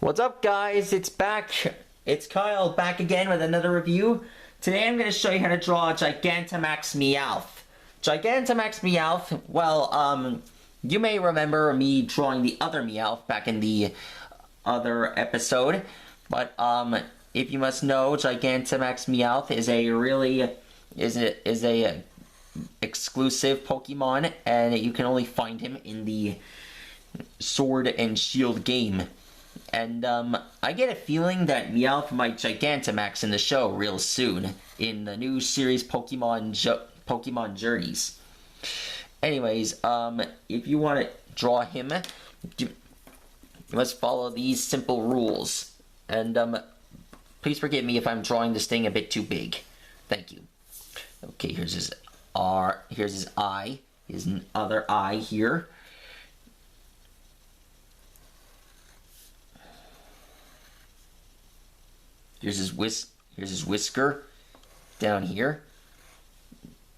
What's up, guys? It's Kyle back again with another review. Today I'm going to show you how to draw Gigantamax Meowth. Gigantamax Meowth, well, you may remember me drawing the other Meowth back in the other episode, but if you must know, Gigantamax Meowth is a exclusive Pokemon, and you can only find him in the Sword and Shield game. And I get a feeling that Meowth might Gigantamax in the show real soon in the new series Pokemon Journeys. Anyways, if you want to draw him, you must follow these simple rules. And please forgive me if I'm drawing this thing a bit too big. Thank you. Okay, here's his eye, his other eye here. Here's his whisker down here.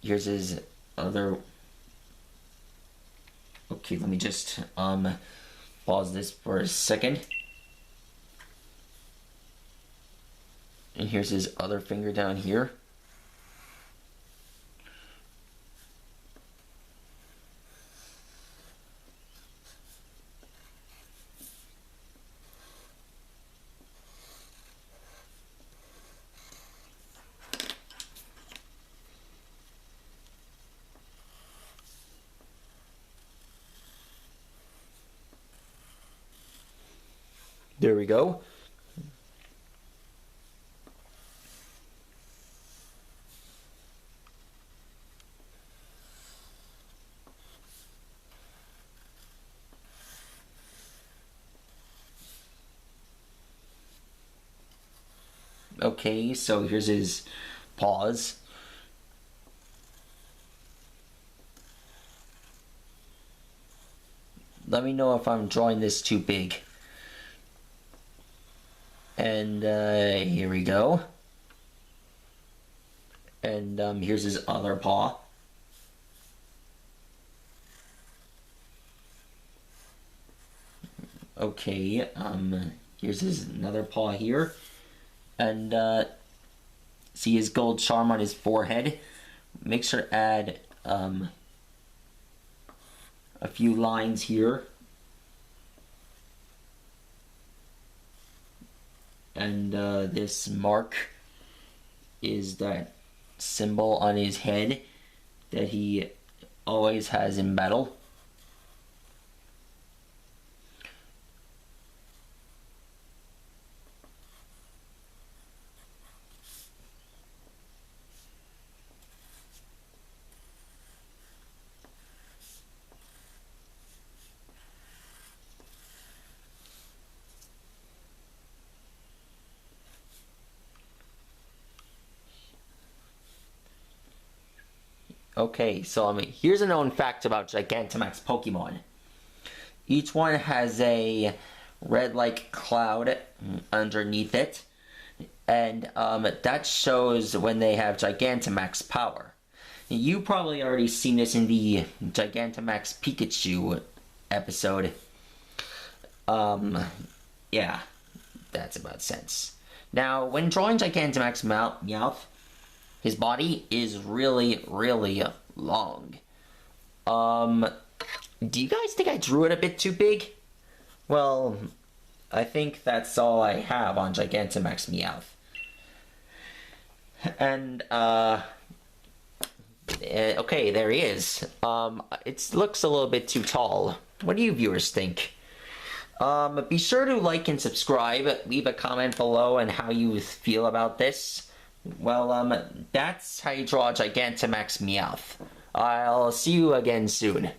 Here's his other. Okay, let me just pause this for a second. And here's his other finger down here. There we go. Okay, so here's his paws. Let me know if I'm drawing this too big. And here we go. And here's his other paw. Okay, here's his another paw here. And see his gold charm on his forehead. Make sure to add a few lines here. And this mark is that symbol on his head that he always has in battle. Okay, so here's a known fact about Gigantamax Pokemon. Each one has a red-like cloud underneath it, and that shows when they have Gigantamax power. You probably already seen this in the Gigantamax Pikachu episode. Yeah, that's about sense. Now, when drawing Gigantamax Meowth, his body is really, really long. Do you guys think I drew it a bit too big? Well, I think that's all I have on Gigantamax Meowth. And, okay, there he is. It looks a little bit too tall. What do you viewers think? Be sure to like and subscribe. Leave a comment below on how you feel about this. Well, that's how you draw Gigantamax Meowth. I'll see you again soon.